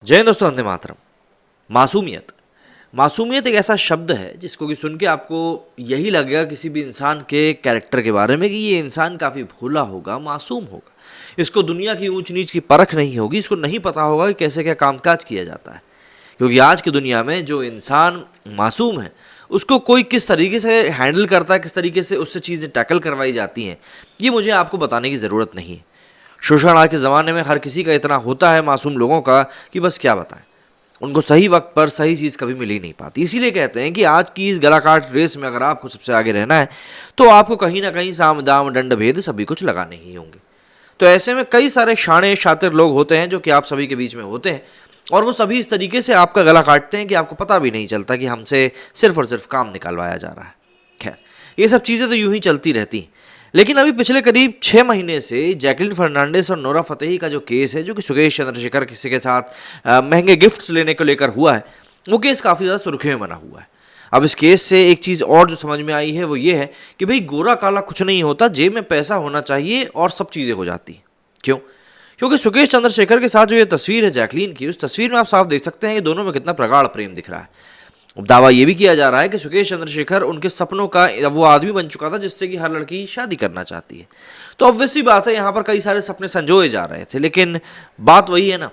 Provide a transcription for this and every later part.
जय हिंद दोस्तों, वंदे मातरम। मासूमियत मासूमियत एक ऐसा शब्द है जिसको कि सुन के आपको यही लगेगा किसी भी इंसान के कैरेक्टर के बारे में कि ये इंसान काफ़ी भोला होगा, मासूम होगा, इसको दुनिया की ऊंच नीच की परख नहीं होगी, इसको नहीं पता होगा कि कैसे क्या कामकाज किया जाता है। क्योंकि आज की दुनिया में जो इंसान मासूम है उसको कोई किस तरीके से हैंडल करता है, किस तरीके से उससे चीज़ें टैकल करवाई जाती हैं, ये मुझे आपको बताने की ज़रूरत नहीं है। शोषण आज के ज़माने में हर किसी का इतना होता है मासूम लोगों का कि बस क्या बताएं। उनको सही वक्त पर सही चीज़ कभी मिल ही नहीं पाती। इसीलिए कहते हैं कि आज की इस गलाकाट रेस में अगर आपको सबसे आगे रहना है तो आपको कहीं ना कहीं साम दाम दंड भेद सभी कुछ लगाने ही होंगे। तो ऐसे में कई सारे शाणे शातिर लोग होते हैं जो कि आप सभी के बीच में होते हैं और वो सभी इस तरीके से आपका गला काटते हैं कि आपको पता भी नहीं चलता कि हमसे सिर्फ और सिर्फ काम निकलवाया जा रहा है। खैर, ये सब चीज़ें तो यूं ही चलती रहती हैं। लेकिन अभी पिछले करीब 6 महीने से जैकलिन फर्नांडिस और नोरा फतेही का जो केस है, जो कि सुकेश चंद्रशेखर किसी के साथ महंगे गिफ्ट्स लेने को लेकर हुआ है, वो केस काफ़ी ज़्यादा सुर्खियों में बना हुआ है। अब इस केस से एक चीज़ और जो समझ में आई है वो ये है कि भाई गोरा काला कुछ नहीं होता, जेब में पैसा होना चाहिए और सब चीज़ें हो जाती हैं। क्यों? क्योंकि सुकेश चंद्रशेखर के साथ जो ये तस्वीर है जैकलीन की, उस तस्वीर में आप साफ देख सकते हैं कि दोनों में कितना प्रगाढ़ प्रेम दिख रहा है। अब दावा ये भी किया जा रहा है कि सुकेश चंद्रशेखर उनके सपनों का वो आदमी बन चुका था जिससे कि हर लड़की शादी करना चाहती है। तो ऑब्वियसली बात है, यहाँ पर कई सारे सपने संजोए जा रहे थे, लेकिन बात वही है ना,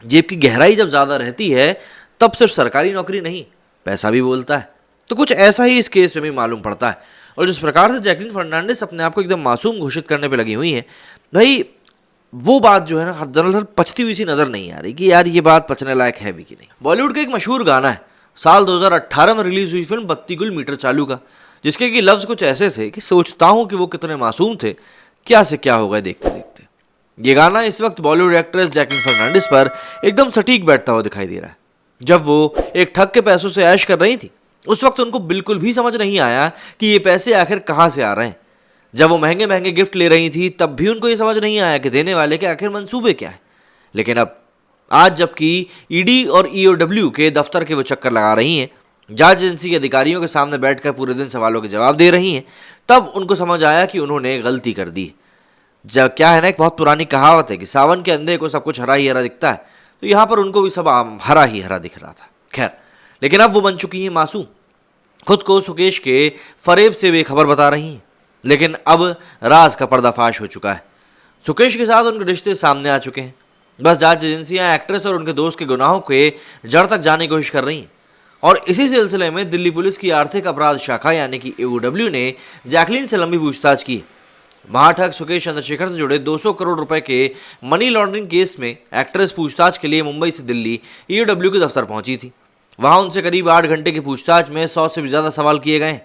जेब की गहराई जब ज़्यादा रहती है तब सिर्फ सरकारी नौकरी नहीं, पैसा भी बोलता है। तो कुछ ऐसा ही इस केस में भी मालूम पड़ता है। और जिस प्रकार से जैकलिन फर्नांडिस अपने आप को एकदम मासूम घोषित करने पर लगी हुई है, भाई वो बात जो है ना, दरअसल पचती हुई सी नजर नहीं आ रही कि यार ये बात पचने लायक है भी कि नहीं। बॉलीवुड का एक मशहूर गाना है, साल 2018 में रिलीज हुई फिल्म बत्ती गुल मीटर चालू का, जिसके कि लफ्ज़ कुछ ऐसे थे कि सोचता हूँ कि वो कितने मासूम थे, क्या से क्या हो गए देखते देखते। ये गाना इस वक्त बॉलीवुड एक्ट्रेस जैकलिन फर्नांडिस पर एकदम सटीक बैठता हुआ दिखाई दे रहा है। जब वो एक ठग के पैसों से ऐश कर रही थी, उस वक्त उनको बिल्कुल भी समझ नहीं आया कि ये पैसे आखिर कहाँ से आ रहे हैं। जब वो महंगे महंगे गिफ्ट ले रही थी तब भी उनको ये समझ नहीं आया कि देने वाले के आखिर मंसूबे क्या है। लेकिन अब आज जबकि ईडी और ईओडब्ल्यू के दफ्तर के वो चक्कर लगा रही हैं, जांच एजेंसी के अधिकारियों के सामने बैठकर पूरे दिन सवालों के जवाब दे रही हैं, तब उनको समझ आया कि उन्होंने गलती कर दी। जब क्या है ना, एक बहुत पुरानी कहावत है कि सावन के अंधे को सब कुछ हरा ही हरा दिखता है, तो यहाँ पर उनको भी सब हरा ही हरा दिख रहा था। खैर, लेकिन अब वो बन चुकी हैं मासूम, खुद को सुकेश के फरेब से बेखबर बता रही हैं। लेकिन अब राज का पर्दाफाश हो चुका है। सुकेश के साथ उनके रिश्ते सामने आ चुके हैं। बस जांच एजेंसियां एक्ट्रेस और उनके दोस्त के गुनाहों के जड़ तक जाने की कोशिश कर रही हैं। और इसी सिलसिले में दिल्ली पुलिस की आर्थिक अपराध शाखा यानी कि एओडब्ल्यू ने जैकलीन से लंबी पूछताछ की। महाठग सुकेश चंद्रशेखर से जुड़े 200 करोड़ रुपए के मनी लॉन्ड्रिंग केस में एक्ट्रेस पूछताछ के लिए मुंबई से दिल्ली ईओडब्ल्यू के दफ्तर पहुंची थी। वहां उनसे करीब 8 घंटे की पूछताछ में 100 से भी ज़्यादा सवाल किए गए।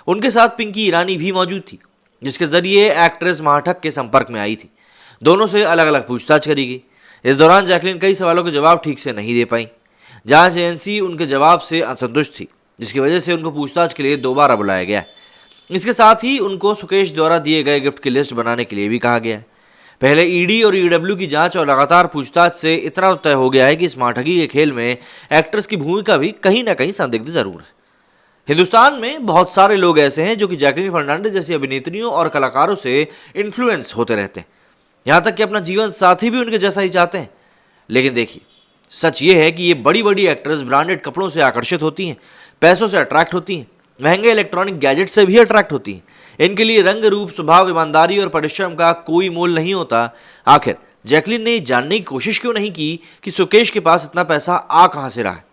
उनके साथ पिंकी ईरानी भी मौजूद थी, जिसके जरिए एक्ट्रेस महाठग के संपर्क में आई थी। दोनों से अलग अलग पूछताछ करी गई। इस दौरान जैकलिन कई सवालों के जवाब ठीक से नहीं दे पाई। जांच एजेंसी उनके जवाब से असंतुष्ट थी, जिसकी वजह से उनको पूछताछ के लिए दोबारा बुलाया गया। इसके साथ ही उनको सुकेश द्वारा दिए गए गिफ्ट की लिस्ट बनाने के लिए भी कहा गया है। पहले ईडी और ईडब्ल्यू की जांच और लगातार पूछताछ से इतना तो तय हो गया है कि इस महाठगी के खेल में एक्ट्रेस की भूमिका भी कहीं ना कहीं संदिग्ध जरूर है। हिंदुस्तान में बहुत सारे लोग ऐसे हैं जो कि जैकलिन फर्नांडिस जैसी अभिनेत्रियों और कलाकारों से इन्फ्लुएंस होते रहते हैं, यहाँ तक कि अपना जीवन साथी भी उनके जैसा ही चाहते हैं। लेकिन देखिए, सच ये है कि ये बड़ी बड़ी एक्ट्रेस ब्रांडेड कपड़ों से आकर्षित होती हैं, पैसों से अट्रैक्ट होती हैं, महंगे इलेक्ट्रॉनिक गैजेट से भी अट्रैक्ट होती हैं। इनके लिए रंग रूप, स्वभाव, ईमानदारी और परिश्रम का कोई मोल नहीं होता। आखिर जैकलिन ने जानने की कोशिश क्यों नहीं की कि सुकेश के पास इतना पैसा आ कहाँ से रहा है?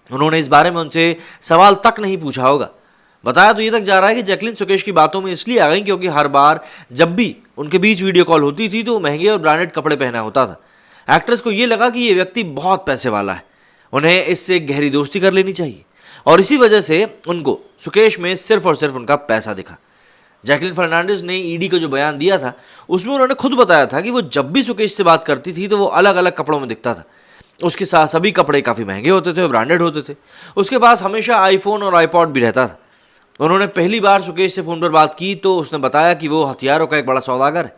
उन्होंने इस बारे में उनसे सवाल तक नहीं पूछा होगा। बताया तो ये तक जा रहा है कि जैकलिन सुकेश की बातों में इसलिए आ गई क्योंकि हर बार जब भी उनके बीच वीडियो कॉल होती थी तो वो महंगे और ब्रांडेड कपड़े पहना होता था। एक्ट्रेस को ये लगा कि ये व्यक्ति बहुत पैसे वाला है, उन्हें इससे गहरी दोस्ती कर लेनी चाहिए, और इसी वजह से उनको सुकेश में सिर्फ और सिर्फ उनका पैसा दिखा। जैकलिन फर्नांडिस ने ईडी को जो बयान दिया था उसमें उन्होंने खुद बताया था कि वो जब भी सुकेश से बात करती थी तो वो अलग अलग कपड़ों में दिखता था। उसके साथ सभी कपड़े काफ़ी महंगे होते थे और ब्रांडेड होते थे। उसके पास हमेशा आईफोन और आईपॉड भी रहता था। उन्होंने पहली बार सुकेश से फ़ोन पर बात की तो उसने बताया कि वो हथियारों का एक बड़ा सौदागर है।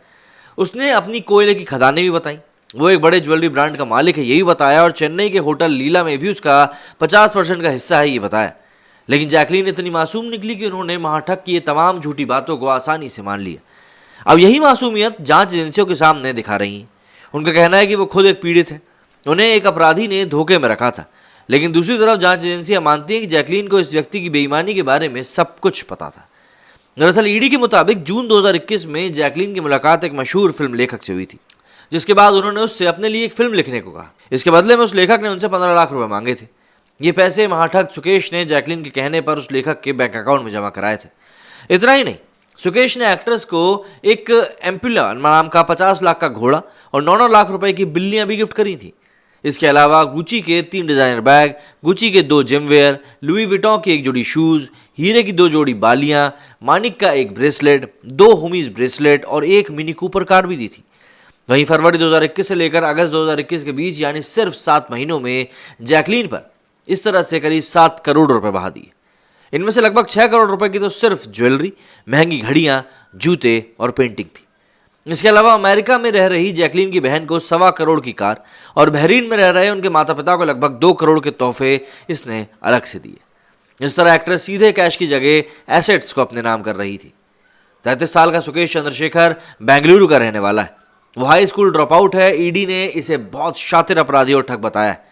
उसने अपनी कोयले की खदानें भी बताई, वो एक बड़े ज्वेलरी ब्रांड का मालिक है ये भी बताया, और चेन्नई के होटल लीला में भी उसका 50% का हिस्सा है ये बताया। लेकिन जैकलिन इतनी मासूम निकली कि उन्होंने महाठग की ये तमाम झूठी बातों को आसानी से मान लिया। अब यही मासूमियत जांच एजेंसियों के सामने दिखा रही हैं। उनका कहना है कि वो खुद एक पीड़ित है, उन्हें एक अपराधी ने धोखे में रखा था। लेकिन दूसरी तरफ जांच एजेंसियां मानती हैं कि जैकलीन को इस व्यक्ति की बेईमानी के बारे में सब कुछ पता था। दरअसल ईडी के मुताबिक जून 2021 में जैकलीन की मुलाकात एक मशहूर फिल्म लेखक से हुई थी, जिसके बाद उन्होंने उससे अपने लिए एक फिल्म लिखने को कहा। इसके बदले में उस लेखक ने उनसे 15 लाख रुपए मांगे थे। ये पैसे महाठग सुकेश ने जैकलीन के कहने पर उस लेखक के बैंक अकाउंट में जमा कराए थे। इतना ही नहीं, सुकेश ने एक्ट्रेस को एक एम्पुला नाम का 50 लाख का घोड़ा और 9 लाख रुपए की बिल्लियां भी गिफ्ट करी थी। इसके अलावा गुची के 3 डिजाइनर बैग, गुची के 2 जिमवेयर, लुई विटॉन की एक जोड़ी शूज, हीरे की 2 जोड़ी बालियां, मानिक का एक ब्रेसलेट, 2 होमीज ब्रेसलेट और एक मिनी कूपर कार भी दी थी। वहीं फरवरी 2021 से लेकर अगस्त 2021 के बीच यानी सिर्फ 7 महीनों में जैकलीन पर इस तरह से करीब 7 करोड़ रुपए बहा दिए। इनमें से लगभग 6 करोड़ रुपए की तो सिर्फ ज्वेलरी, महंगी घड़ियां, जूते और पेंटिंग थी। इसके अलावा अमेरिका में रह रही जैकलीन की बहन को 1.25 करोड़ की कार और बहरीन में रह रहे उनके माता पिता को लगभग 2 करोड़ के तोहफे इसने अलग से दिए। इस तरह एक्ट्रेस सीधे कैश की जगह एसेट्स को अपने नाम कर रही थी। 33 साल का सुकेश चंद्रशेखर बेंगलुरु का रहने वाला है। वो हाई स्कूल ड्रॉप आउट है। ईडी ने इसे बहुत शातिर अपराधी और ठग बताया है।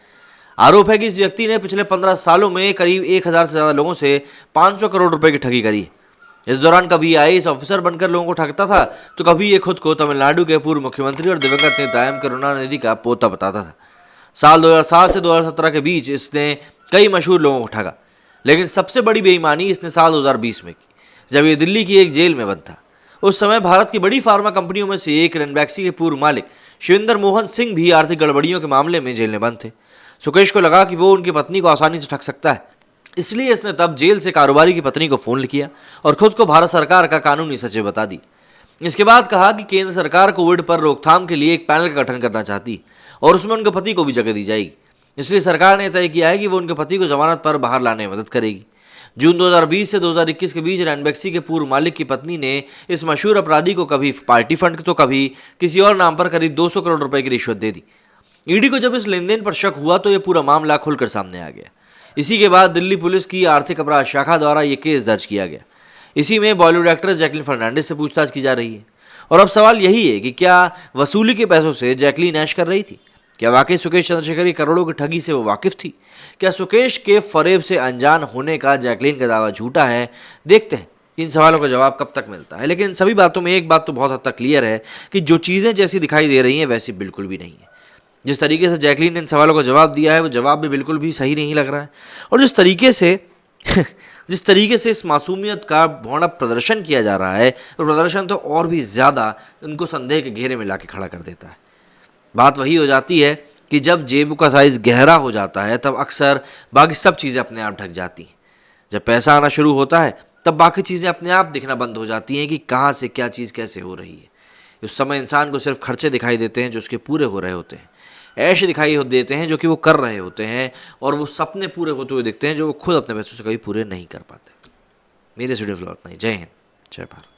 आरोप है कि इस व्यक्ति ने पिछले 15 सालों में करीब 1000 से ज़्यादा लोगों से 500 करोड़ रुपए की ठगी करी। इस दौरान कभी आईएएस ऑफिसर बनकर लोगों को ठगता था, तो कभी ये खुद को तमिलनाडु के पूर्व मुख्यमंत्री और दिवंगत नेता एम करुणानिधि का पोता बताता था। साल 2007 से 2017 के बीच इसने कई मशहूर लोगों को ठगा। लेकिन सबसे बड़ी बेईमानी इसने साल 2020 में की, जब ये दिल्ली की एक जेल में बंद था। उस समय भारत की बड़ी फार्मा कंपनियों में से एक रेनबैक्सी के पूर्व मालिक शिवेंद्र मोहन सिंह भी आर्थिक गड़बड़ियों के मामले में जेल में बंद थे। सुकेश को लगा कि वो उनकी पत्नी को आसानी से ठग सकता है, इसलिए इसने तब जेल से कारोबारी की पत्नी को फोन किया और खुद को भारत सरकार का कानूनी सचिव बता दी। इसके बाद कहा कि केंद्र सरकार कोविड पर रोकथाम के लिए एक पैनल का गठन करना चाहती और उसमें उनके पति को भी जगह दी जाएगी। इसलिए सरकार ने तय किया है कि वो उनके पति को जमानत पर बाहर लाने में मदद करेगी। जून 2020 से 2021 के बीच रेनबैक्सी के पूर्व मालिक की पत्नी ने इस मशहूर अपराधी को कभी पार्टी फंड तो कभी किसी और नाम पर करीब 200 करोड़ रुपए की रिश्वत दे दी। ईडी को जब इस लेनदेन पर शक हुआ तो यह पूरा मामला खुलकर सामने आ गया। इसी के बाद दिल्ली पुलिस की आर्थिक अपराध शाखा द्वारा यह केस दर्ज किया गया। इसी में बॉलीवुड एक्ट्रेस जैकलीन फर्नांडिस से पूछताछ की जा रही है। और अब सवाल यही है कि क्या वसूली के पैसों से जैकलीन ऐश कर रही थी? क्या वाकई सुकेश चंद्रशेखर की करोड़ों की ठगी से वो वाकिफ थी? क्या सुकेश के फरेब से अनजान होने का जैकलीन का दावा झूठा है? देखते हैं इन सवालों का जवाब कब तक मिलता है। लेकिन इन सभी बातों में एक बात तो बहुत हद तक क्लियर है कि जो चीज़ें जैसी दिखाई दे रही हैं वैसी बिल्कुल भी नहीं है। जिस तरीके से जैकलीन ने इन सवालों का जवाब दिया है वो जवाब भी बिल्कुल भी सही नहीं लग रहा है। और जिस तरीके से इस मासूमियत का भौना प्रदर्शन किया जा रहा है, वो प्रदर्शन तो और भी ज़्यादा उनको संदेह के घेरे में ला के खड़ा कर देता है। बात वही हो जाती है कि जब जेब का साइज़ गहरा हो जाता है तब अक्सर बाकी सब चीज़ें अपने आप ढक जाती हैं। जब पैसा आना शुरू होता है तब बाकी चीज़ें अपने आप दिखना बंद हो जाती हैं कि कहाँ से क्या चीज़ कैसे हो रही है। उस समय इंसान को सिर्फ खर्चे दिखाई देते हैं जो उसके पूरे हो रहे होते हैं, ऐश दिखाई देते हैं जो कि वो कर रहे होते हैं, और वो सपने पूरे होते हुए दिखते हैं जो वो खुद अपने पैसों से कभी पूरे नहीं कर पाते। मेरे स्टूडियो फ्लोर नहीं। जय हिंद, जय भारत।